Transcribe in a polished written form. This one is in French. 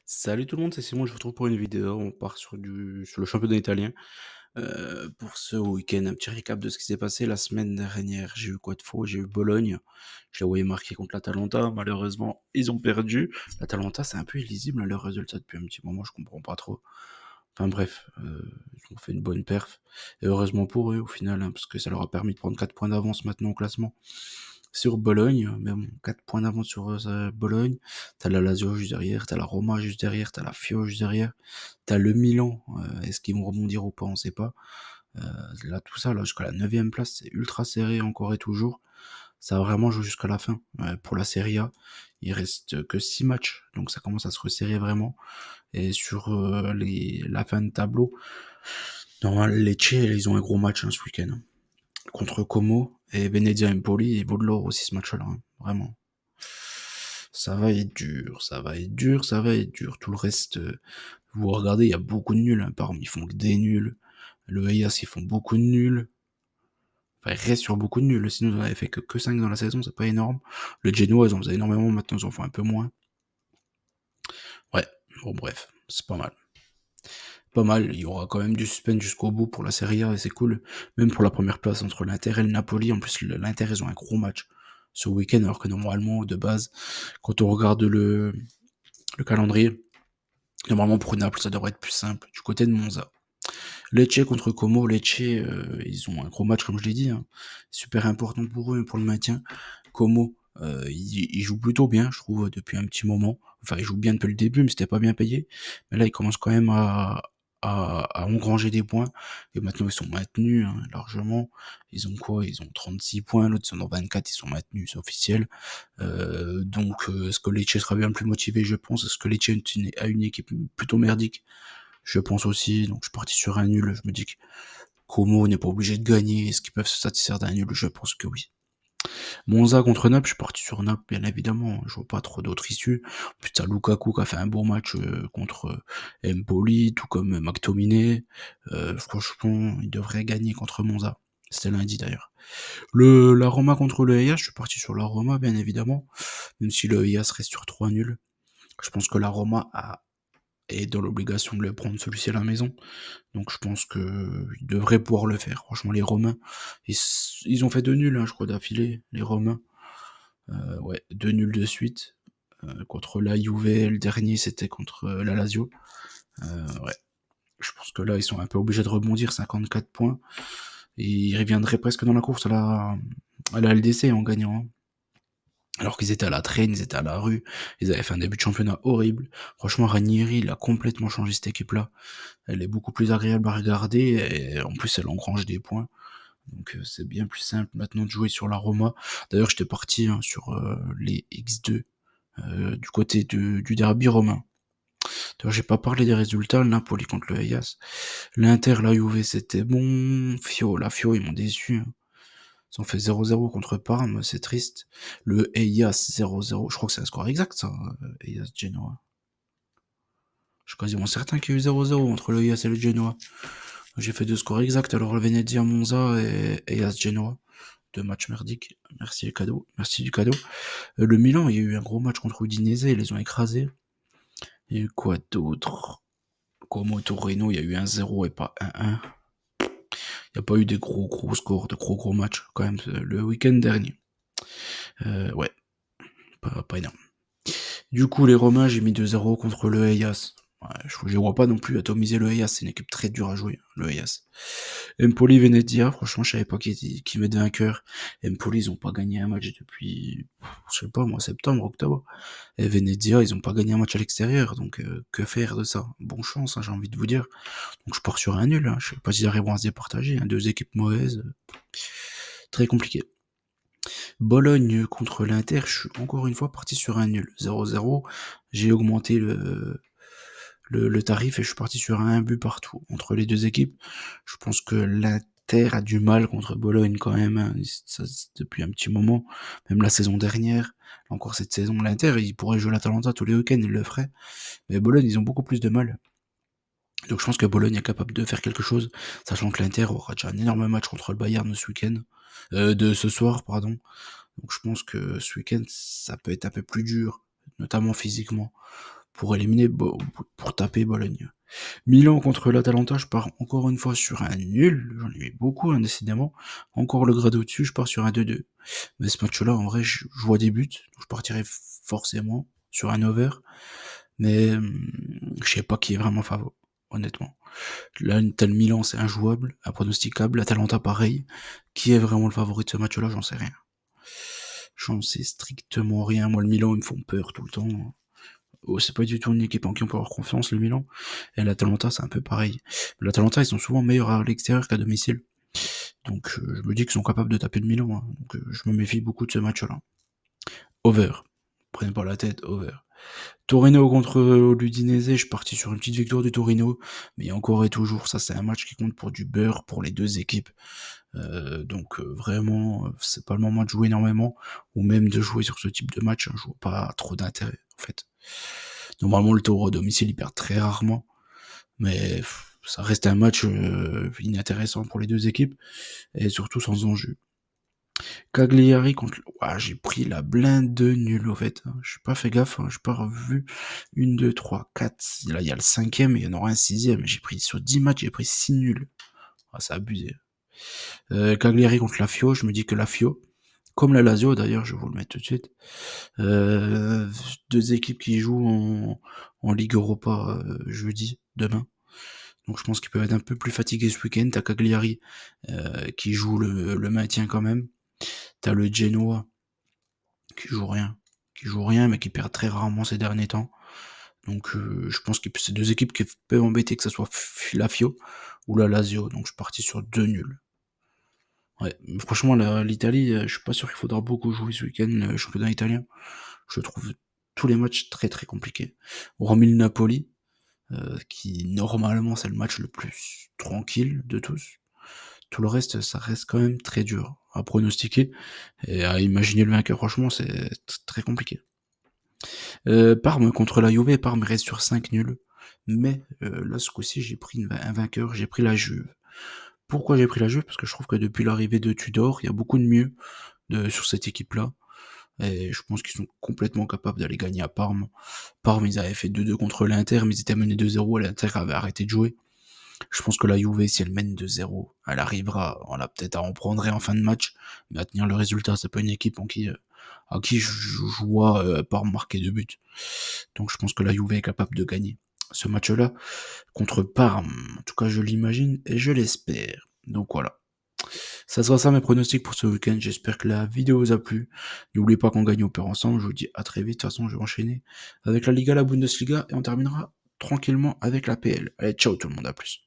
Salut tout le monde, c'est Simon, je vous retrouve pour une vidéo. On part sur le championnat italien. Pour ce week-end, un petit récap de ce qui s'est passé la semaine dernière. J'ai eu quoi de faux? J'ai eu Bologne. Je les voyais marquer contre l'Atalanta. Malheureusement, ils ont perdu. L'Atalanta, c'est un peu illisible, hein, leur résultat depuis un petit moment, je comprends pas trop. Enfin bref, ils ont fait une bonne perf. Et heureusement pour eux au final, hein, parce que ça leur a permis de prendre 4 points d'avance maintenant au classement sur Bologne. Mais bon, 4 points d'avance sur Bologne. T'as la Lazio juste derrière, t'as la Roma juste derrière, t'as la Fio juste derrière, t'as le Milan. Est-ce qu'ils vont rebondir ou pas, on sait pas. Euh, Là, tout ça, là, jusqu'à la 9e place, c'est ultra serré encore et toujours. Ça va vraiment jouer jusqu'à la fin. Pour la Serie A, il reste que 6 matchs, donc ça commence à se resserrer vraiment. Et sur la fin de tableau, normalement, Lecce, ils ont un gros match, hein, ce week-end, hein, contre Como et Venezia Empoli, et vaut de l'or aussi ce match-là, hein, vraiment. Ça va être dur, ça va être dur, ça va être dur. Tout le reste, vous regardez, il y a beaucoup de nuls, hein, ils font que des nuls. Le Hayas, ils font beaucoup de nuls. Enfin, ils restent sur beaucoup de nuls. Sinon, ils en avaient fait que 5 dans la saison, c'est pas énorme. Le Genoa, ils en faisaient énormément, maintenant, ils en font un peu moins. Ouais, bon, bref, c'est pas mal. Pas mal, il y aura quand même du suspense jusqu'au bout pour la Serie A et c'est cool. Même pour la première place entre l'Inter et le Napoli. En plus, l'Inter, ils ont un gros match ce week-end, alors que normalement, de base, quand on regarde le calendrier, normalement pour Naples, ça devrait être plus simple. Du côté de Monza. Lecce contre Como, Lecce, ils ont un gros match, comme je l'ai dit, hein. Super important pour eux, pour le maintien. Como, ils jouent plutôt bien, je trouve, depuis un petit moment. Enfin, ils jouent bien depuis le début, mais c'était pas bien payé. Mais là, ils commencent quand même à engranger des points. Et maintenant, ils sont maintenus, hein, largement. Ils ont quoi? Ils ont 36 points, l'autre, ils sont dans 24, ils sont maintenus, c'est officiel. Donc, est-ce que Lecce sera bien plus motivé? Je pense. Est-ce que Lecce a une équipe plutôt merdique? Je pense aussi. Donc, je suis parti sur un nul. Je me dis que Como n'est pas obligé de gagner. Est-ce qu'ils peuvent se satisfaire d'un nul? Je pense que oui. Monza contre Naples, je suis parti sur Naples, bien évidemment. Je vois pas trop d'autres issues. En plus, t'as Lukaku qui a fait un bon match contre Empoli, tout comme McTominay. Franchement, il devrait gagner contre Monza. C'était lundi d'ailleurs. La Roma contre le Hellas, je suis parti sur la Roma, bien évidemment. Même si le Hellas reste sur 3 nuls. Je pense que la Roma est dans l'obligation de le prendre celui-ci à la maison. Donc je pense que ils devraient pouvoir le faire. Franchement, les Romains, ils ont fait 2 nuls, hein, je crois, d'affilée, les Romains. Ouais, 2 nuls de suite. Contre la Juve, le dernier, c'était contre la Lazio. Ouais, je pense que là, ils sont un peu obligés de rebondir, 54 points. Et ils reviendraient presque dans la course à la LDC en gagnant, hein. Alors qu'ils étaient à la traîne, ils étaient à la rue, ils avaient fait un début de championnat horrible. Franchement, Ranieri, il a complètement changé cette équipe-là. Elle est beaucoup plus agréable à regarder, et en plus, elle engrange des points. Donc c'est bien plus simple maintenant de jouer sur la Roma. D'ailleurs, j'étais parti, hein, sur les X2 du côté du derby romain. D'ailleurs, j'ai pas parlé des résultats. Le Napoli contre le Hellas. L'Inter, la Juve, c'était bon. La Fio, ils m'ont déçu, hein. Ils ont fait 0-0 contre Parme, c'est triste. Le Hellas 0-0, je crois que c'est un score exact, ça, Hellas Genoa. Je suis quasiment certain qu'il y a eu 0-0 entre le Hellas et le Genoa. J'ai fait 2 scores exacts, alors le Venezia Monza et Hellas Genoa. 2 matchs merdiques. Merci, le cadeau. Merci du cadeau. Le Milan, il y a eu un gros match contre Udinese, ils les ont écrasés. Il y a eu quoi d'autre? Como Torino, il y a eu 1-0 et pas 1-1. Il n'y a pas eu des gros scores, de gros matchs quand même le week-end dernier. Ouais, pas énorme. Du coup, les Romains, j'ai mis 2-0 contre le Hellas. Ouais, je vois pas non plus atomiser le Hellas, c'est une équipe très dure à jouer, le Hellas. Empoli, Venezia, franchement, je savais pas qui m'était vainqueur. Empoli, ils ont pas gagné un match depuis, je sais pas moi, septembre, octobre. Et Venezia, ils ont pas gagné un match à l'extérieur, donc que faire de ça? Bon chance, hein, j'ai envie de vous dire. Donc je pars sur un nul, hein. Je sais pas s'ils arriveront à se départager, hein. 2 équipes mauvaises, très compliqué. Bologne contre l'Inter, je suis encore une fois parti sur un nul. 0-0, j'ai augmenté le tarif et je suis parti sur un but partout entre les 2 équipes. Je pense que l'Inter a du mal contre Bologne quand même, hein. Ça, depuis un petit moment, même la saison dernière. Encore cette saison, l'Inter, ils pourraient jouer l'Atalanta tous les week-ends, ils le feraient. Mais Bologne, ils ont beaucoup plus de mal. Donc je pense que Bologne est capable de faire quelque chose, sachant que l'Inter aura déjà un énorme match contre le Bayern ce week-end. De ce soir, pardon. Donc je pense que ce week-end, ça peut être un peu plus dur, notamment physiquement, pour éliminer pour taper Bologne. Milan contre l'Atalanta, je pars encore une fois sur un nul, j'en ai mis beaucoup, hein, décidément. Encore le grade au-dessus, je pars sur un 2-2. Mais ce match-là, en vrai, je vois des buts, donc je partirai forcément sur un over. Mais je sais pas qui est vraiment favori, honnêtement. Là, tel Milan, c'est injouable, impronosticable. L'Atalanta, pareil. Qui est vraiment le favori de ce match-là, j'en sais rien. J'en sais strictement rien. Moi, le Milan, ils me font peur tout le temps. Oh, c'est pas du tout une équipe en qui on peut avoir confiance, le Milan. Et l'Atalanta, c'est un peu pareil. L'Atalanta, ils sont souvent meilleurs à l'extérieur qu'à domicile. Donc, je me dis qu'ils sont capables de taper le Milan. Hein. Donc, je me méfie beaucoup de ce match-là. Over. Prenez pas la tête, over. Torino contre l'Udinese, je suis parti sur une petite victoire du Torino, mais encore et toujours, ça c'est un match qui compte pour du beurre pour les deux équipes. Donc vraiment, c'est pas le moment de jouer énormément, ou même de jouer sur ce type de match, hein, je vois pas trop d'intérêt en fait. Normalement le Toro à domicile il perd très rarement, mais ça reste un match inintéressant pour les deux équipes, et surtout sans enjeu. Cagliari contre... Ouah, j'ai pris la blinde de nul, au fait. J'ai pas fait gaffe, j'ai pas revu. 1, 2, 3, 4. Là, il y a le cinquième et il y en aura un sixième. J'ai pris sur 10 matchs, j'ai pris 6 nuls. Ah, c'est abusé. Cagliari contre la Fio, je me dis que la Fio, comme la Lazio d'ailleurs, je vais vous le mettre tout de suite, deux équipes qui jouent en Ligue Europa jeudi, demain. Donc je pense qu'ils peuvent être un peu plus fatigués ce week-end. T'as Cagliari qui joue le maintien quand même. T'as le Genoa qui joue rien, mais qui perd très rarement ces derniers temps. Donc je pense que c'est deux équipes qui peuvent embêter, que ce soit la Fio ou la Lazio. Donc je suis parti sur 2 nuls. Ouais, franchement, l'Italie, je suis pas sûr qu'il faudra beaucoup jouer ce week-end, le championnat italien. Je trouve tous les matchs très très compliqués. Hormis le Napoli, qui normalement c'est le match le plus tranquille de tous. Tout le reste, ça reste quand même très dur à pronostiquer et à imaginer le vainqueur. Franchement, c'est très compliqué. Parme contre la Juve, Parme reste sur 5 nuls. Mais là, ce coup-ci, j'ai pris un vainqueur, j'ai pris la Juve. Pourquoi j'ai pris la Juve? Parce que je trouve que depuis l'arrivée de Tudor, il y a beaucoup de mieux sur cette équipe-là. Et je pense qu'ils sont complètement capables d'aller gagner à Parme. Parme, ils avaient fait 2-2 contre l'Inter, mais ils étaient menés 2-0, l'Inter avait arrêté de jouer. Je pense que la Juve, si elle mène 2-0, elle arrivera, on a peut-être à en prendre en fin de match, mais à tenir le résultat, c'est pas une équipe à qui je vois pas marquer de but. Donc je pense que la Juve est capable de gagner ce match-là contre Parme. En tout cas, je l'imagine et je l'espère. Donc voilà. Ça sera ça mes pronostics pour ce week-end. J'espère que la vidéo vous a plu. N'oubliez pas qu'on gagne au perd ensemble. Je vous dis à très vite. De toute façon, je vais enchaîner avec la Liga, la Bundesliga et on terminera tranquillement avec la PL. Allez, ciao tout le monde, à plus.